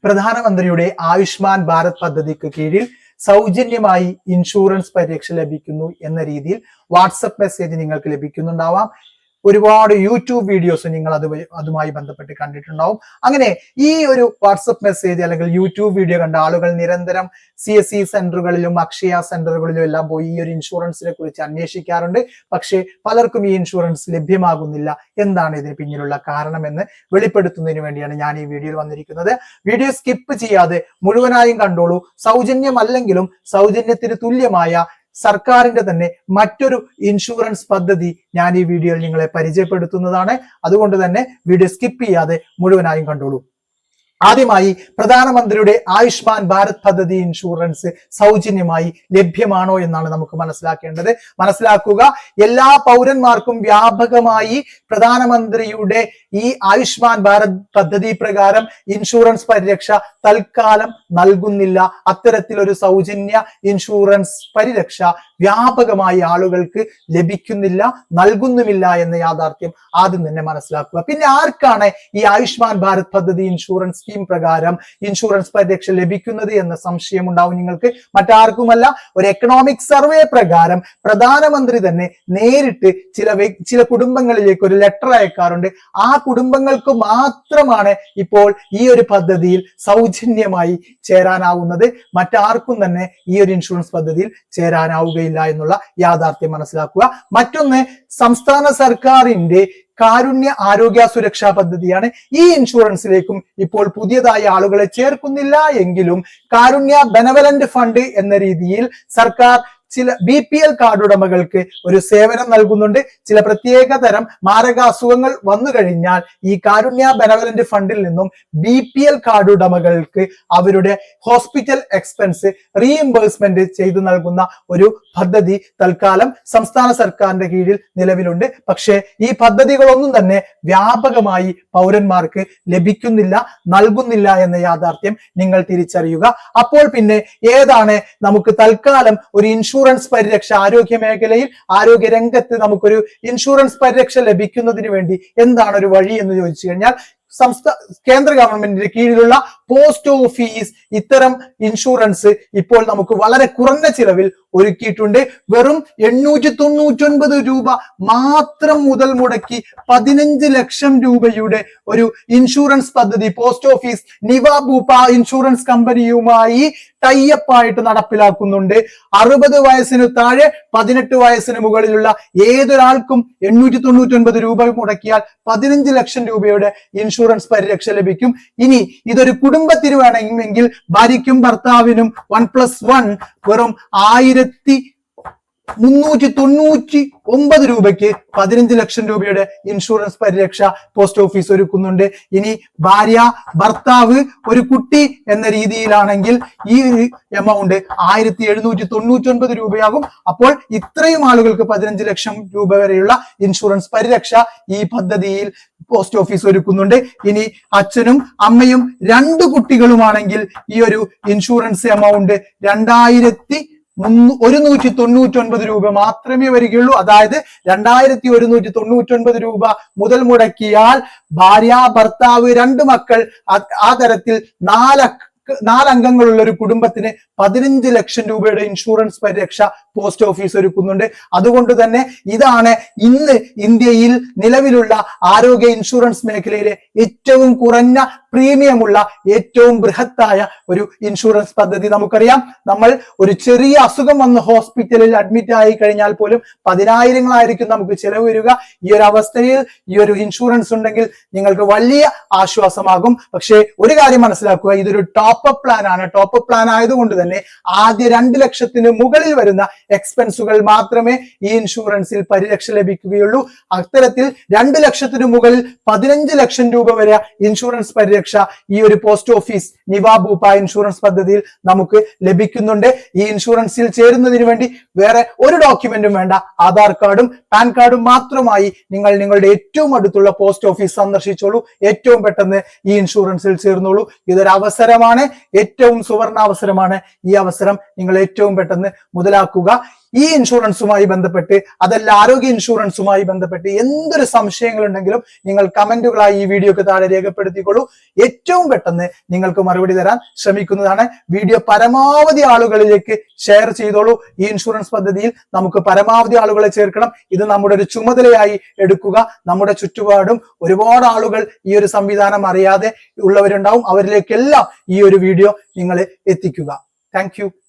പ്രധാനമന്ത്രിയുടെ ആയുഷ്മാൻ ഭാരത് പദ്ധതിക്ക് കീഴിൽ സൗജന്യമായി ഇൻഷുറൻസ് പരിരക്ഷ ലഭിക്കുന്നു എന്ന രീതിയിൽ വാട്സപ്പ് മെസ്സേജ് നിങ്ങൾക്ക് ലഭിക്കുന്നുണ്ടാവാം. ഒരുപാട് യൂട്യൂബ് വീഡിയോസ് നിങ്ങൾ അതുമായി ബന്ധപ്പെട്ട് കണ്ടിട്ടുണ്ടാവും. അങ്ങനെ ഈ ഒരു വാട്സപ്പ് മെസ്സേജ് അല്ലെങ്കിൽ യൂട്യൂബ് വീഡിയോ കണ്ട ആളുകൾ നിരന്തരം CSC സെന്ററുകളിലും അക്ഷയ സെന്ററുകളിലും എല്ലാം പോയി ഈ ഒരു ഇൻഷുറൻസിനെ കുറിച്ച് അന്വേഷിക്കാറുണ്ട്. പക്ഷേ പലർക്കും ഈ ഇൻഷുറൻസ് ലഭ്യമാകുന്നില്ല. എന്താണ് ഇതിന് പിന്നിലുള്ള കാരണമെന്ന് വെളിപ്പെടുത്തുന്നതിന് വേണ്ടിയാണ് ഞാൻ ഈ വീഡിയോയിൽ വന്നിരിക്കുന്നത്. വീഡിയോ സ്കിപ്പ് ചെയ്യാതെ മുഴുവനായും കണ്ടോളൂ. സൗജന്യമല്ലെങ്കിലും സൗജന്യത്തിന് തുല്യമായ സർക്കാരിന്റെ തന്നെ മറ്റൊരു ഇൻഷുറൻസ് പദ്ധതി ഞാൻ ഈ വീഡിയോയിൽ നിങ്ങളെ പരിചയപ്പെടുത്തുന്നതാണ്. അതുകൊണ്ട് തന്നെ വീഡിയോ സ്കിപ്പ് ചെയ്യാതെ മുഴുവനായും കണ്ടോളൂ. ആദ്യമായി പ്രധാനമന്ത്രിയുടെ ആയുഷ്മാൻ ഭാരത് പദ്ധതി ഇൻഷുറൻസ് സൗജന്യമായി ലഭ്യമാണോ എന്നാണ് നമുക്ക് മനസ്സിലാക്കേണ്ടത്. മനസ്സിലാക്കുക, എല്ലാ പൗരന്മാർക്കും വ്യാപകമായി പ്രധാനമന്ത്രിയുടെ ഈ ആയുഷ്മാൻ ഭാരത് പദ്ധതി പ്രകാരം ഇൻഷുറൻസ് പരിരക്ഷ തൽക്കാലം നൽകുന്നില്ല. അത്തരത്തിലൊരു സൗജന്യ ഇൻഷുറൻസ് പരിരക്ഷ വ്യാപകമായി ആളുകൾക്ക് ലഭിക്കുന്നില്ല, നൽകുന്നുമില്ല എന്ന യാഥാർത്ഥ്യം ആദ്യം തന്നെ മനസ്സിലാക്കുക. പിന്നെ ആർക്കാണ് ഈ ആയുഷ്മാൻ ഭാരത് പദ്ധതി ഇൻഷുറൻസ് സ്കീം പ്രകാരം ഇൻഷുറൻസ് പരിരക്ഷ ലഭിക്കുന്നത് എന്ന സംശയം ഉണ്ടാവും നിങ്ങൾക്ക്. മറ്റാർക്കുമല്ല, ഒരു എക്കണോമിക് സർവേ പ്രകാരം പ്രധാനമന്ത്രി തന്നെ നേരിട്ട് ചില കുടുംബങ്ങളിലേക്ക് ഒരു ലെറ്റർ അയക്കാറുണ്ട്. ആ കുടുംബങ്ങൾക്ക് മാത്രമാണ് ഇപ്പോൾ ഈ ഒരു പദ്ധതിയിൽ സൗജന്യമായി ചേരാനാവുന്നത്. മറ്റാർക്കും തന്നെ ഈ ഒരു ഇൻഷുറൻസ് പദ്ധതിയിൽ ചേരാനാവുകയില്ല എന്നുള്ള യാഥാർത്ഥ്യം മനസ്സിലാക്കുക. മറ്റൊന്ന്, സംസ്ഥാന സർക്കാരിന്റെ കാരുണ്യ ആരോഗ്യ സുരക്ഷാ പദ്ധതിയാണ്. ഈ ഇൻഷുറൻസിലേക്കും ഇപ്പോൾ പുതിയതായി ആളുകളെ ചേർക്കുന്നില്ല എങ്കിലും കാരുണ്യ ബെനവലന്റ് ഫണ്ട് എന്ന രീതിയിൽ സർക്കാർ ചില BPL കാർഡ് ഉടമകൾക്ക് ഒരു സേവനം നൽകുന്നുണ്ട്. ചില പ്രത്യേക തരം മാരകാസുഖങ്ങൾ വന്നു കഴിഞ്ഞാൽ ഈ കാരുണ്യ ബെനവലന്റ് ഫണ്ടിൽ നിന്നും BPL കാർഡ് ഉടമകൾക്ക് അവരുടെ ഹോസ്പിറ്റൽ എക്സ്പെൻസ് റീഇംബേഴ്സ്മെന്റ് ചെയ്തു നൽകുന്ന ഒരു പദ്ധതി തൽക്കാലം സംസ്ഥാന സർക്കാരിന്റെ കീഴിൽ നിലവിലുണ്ട്. പക്ഷേ ഈ പദ്ധതികളൊന്നും തന്നെ വ്യാപകമായി പൗരന്മാർക്ക് ലഭിക്കുന്നില്ല, നൽകുന്നില്ല എന്ന യാഥാർത്ഥ്യം നിങ്ങൾ തിരിച്ചറിയുക. അപ്പോൾ പിന്നെ ഏതാണ് നമുക്ക് തൽക്കാലം ഒരു ഇൻഷുറൻസ് പരിരക്ഷ ആരോഗ്യ മേഖലയിൽ, ആരോഗ്യ രംഗത്ത് നമുക്കൊരു ഇൻഷുറൻസ് പരിരക്ഷ ലഭിക്കുന്നതിന് വേണ്ടി എന്താണ് ഒരു വഴി എന്ന് ചോദിച്ചു കഴിഞ്ഞാൽ, കേന്ദ്ര ഗവൺമെന്റിന്റെ കീഴിലുള്ള പോസ്റ്റ് ഓഫീസ് ഇത്തരം ഇൻഷുറൻസ് ഇപ്പോൾ നമുക്ക് വളരെ കുറഞ്ഞ ചിലവിൽ ഒരുക്കിയിട്ടുണ്ട്. വെറും 899 രൂപ മാത്രം മുതൽ മുടക്കി 15 ലക്ഷം രൂപയുടെ ഒരു ഇൻഷുറൻസ് പദ്ധതി പോസ്റ്റ് ഓഫീസ് നിവ ഭൂപ ഇൻഷുറൻസ് കമ്പനിയുമായി ടൈപ്പ് ആയിട്ട് നടപ്പിലാക്കുന്നുണ്ട്. 60 വയസ്സിന് താഴെ 18 വയസ്സിന് മുകളിലുള്ള ഏതൊരാൾക്കും 899 രൂപ മുടക്കിയാൽ 15 ലക്ഷം രൂപയുടെ ഇൻഷുറൻസ് പരിരക്ഷ ലഭിക്കും. ഇനി ഇതൊരു കുടുംബത്തിന് വേണമെങ്കിൽ ഭാര്യയ്ക്കും ഭർത്താവിനും 1+1 വെറും 1399 രൂപയ്ക്ക് 15 ലക്ഷം രൂപയുടെ ഇൻഷുറൻസ് പരിരക്ഷ പോസ്റ്റ് ഓഫീസ് ഒരുക്കുന്നുണ്ട്. ഇനി ഭാര്യ, ഭർത്താവ്, ഒരു കുട്ടി എന്ന രീതിയിലാണെങ്കിൽ ഈ എമൗണ്ട് 1799 രൂപയാകും. അപ്പോൾ ഇത്രയും ആളുകൾക്ക് 15 ലക്ഷം രൂപ വരെയുള്ള ഇൻഷുറൻസ് പരിരക്ഷ ഈ പദ്ധതിയിൽ പോസ്റ്റ് ഓഫീസ് ഒരുക്കുന്നുണ്ട്. ഇനി അച്ഛനും അമ്മയും 2 കുട്ടികളുമാണെങ്കിൽ ഈ ഒരു ഇൻഷുറൻസ് എമൗണ്ട് 2199 രൂപ മാത്രമേ വരികയുള്ളൂ. അതായത് 2199 രൂപ മുതൽ മുടക്കിയാൽ ഭാര്യ, ഭർത്താവ്, 2 മക്കൾ, ആ തരത്തിൽ 4 അംഗങ്ങളുള്ള ഒരു കുടുംബത്തിന് 15 ലക്ഷം രൂപയുടെ ഇൻഷുറൻസ് പരിരക്ഷ പോസ്റ്റ് ഓഫീസ് ഒരുക്കുന്നുണ്ട്. അതുകൊണ്ട് തന്നെ ഇതാണ് ഇന്ന് ഇന്ത്യയിൽ നിലവിലുള്ള ആരോഗ്യ ഇൻഷുറൻസ് മേഖലയിലെ ഏറ്റവും കുറഞ്ഞ പ്രീമിയമുള്ള ഏറ്റവും ബൃഹത്തായ ഒരു ഇൻഷുറൻസ് പദ്ധതി. നമുക്കറിയാം, നമ്മൾ ഒരു ചെറിയ അസുഖം വന്ന് ഹോസ്പിറ്റലിൽ അഡ്മിറ്റ് ആയി കഴിഞ്ഞാൽ പോലും 10,000-ങ്ങളായിരിക്കും നമുക്ക് ചെലവ് വരിക. ഈ ഒരു അവസ്ഥയിൽ ഈ ഒരു ഇൻഷുറൻസ് ഉണ്ടെങ്കിൽ നിങ്ങൾക്ക് വലിയ ആശ്വാസമാകും. പക്ഷേ ഒരു കാര്യം മനസ്സിലാക്കുക, ഇതൊരു ടോപ്പ് അപ്പ് പ്ലാൻ ആണ്. ടോപ്പ് അപ്പ് പ്ലാൻ ആയതുകൊണ്ട് തന്നെ ആദ്യ 2 ലക്ഷത്തിന് മുകളിൽ വരുന്ന എക്സ്പെൻസുകൾ മാത്രമേ ഈ ഇൻഷുറൻസിൽ പരിരക്ഷ ലഭിക്കുകയുള്ളൂ. അത്തരത്തിൽ 2 ലക്ഷത്തിന് മുകളിൽ 15 ലക്ഷം രൂപ വരെ ഇൻഷുറൻസ് പരിരക്ഷ ഈ ഒരു പോസ്റ്റ് ഓഫീസ് നിവ ഭൂപ ഇൻഷുറൻസ് പദ്ധതിയിൽ നമുക്ക് ലഭിക്കുന്നുണ്ട്. ഈ ഇൻഷുറൻസിൽ ചേരുന്നതിന് വേണ്ടി വേറെ ഒരു ഡോക്യുമെന്റും വേണ്ട. ആധാർ കാർഡും പാൻ കാർഡും മാത്രമായി നിങ്ങൾ നിങ്ങളുടെ ഏറ്റവും അടുത്തുള്ള പോസ്റ്റ് ഓഫീസ് സന്ദർശിച്ചോളൂ. ഏറ്റവും പെട്ടെന്ന് ഈ ഇൻഷുറൻസിൽ ചേർന്നോളൂ. ഇതൊരു അവസരമാണ്, ഏറ്റവും സുവർണ അവസരമാണ്. ഈ അവസരം നിങ്ങൾ ഏറ്റവും പെട്ടെന്ന് മുതലാക്കുക. ഈ ഇൻഷുറൻസുമായി ബന്ധപ്പെട്ട് അതല്ല ആരോഗ്യ ഇൻഷുറൻസുമായി ബന്ധപ്പെട്ട് എന്തൊരു സംശയങ്ങൾ ഉണ്ടെങ്കിലും നിങ്ങൾ കമന്റുകളായി ഈ വീഡിയോക്ക് താഴെ രേഖപ്പെടുത്തിക്കൊള്ളൂ. ഏറ്റവും പെട്ടെന്ന് നിങ്ങൾക്ക് മറുപടി തരാൻ ശ്രമിക്കുന്നതാണ്. വീഡിയോ പരമാവധി ആളുകളിലേക്ക് ഷെയർ ചെയ്തോളൂ. ഈ ഇൻഷുറൻസ് പദ്ധതിയിൽ നമുക്ക് പരമാവധി ആളുകളെ ചേർക്കണം. ഇത് നമ്മുടെ ഒരു ചുമതലയായി എടുക്കുക. നമ്മുടെ ചുറ്റുപാടും ഒരുപാട് ആളുകൾ ഈ ഒരു സംവിധാനം അറിയാതെ ഉള്ളവരുണ്ടാവും. അവരിലേക്കെല്ലാം ഈ ഒരു വീഡിയോ നിങ്ങൾ എത്തിക്കുക. Thank you.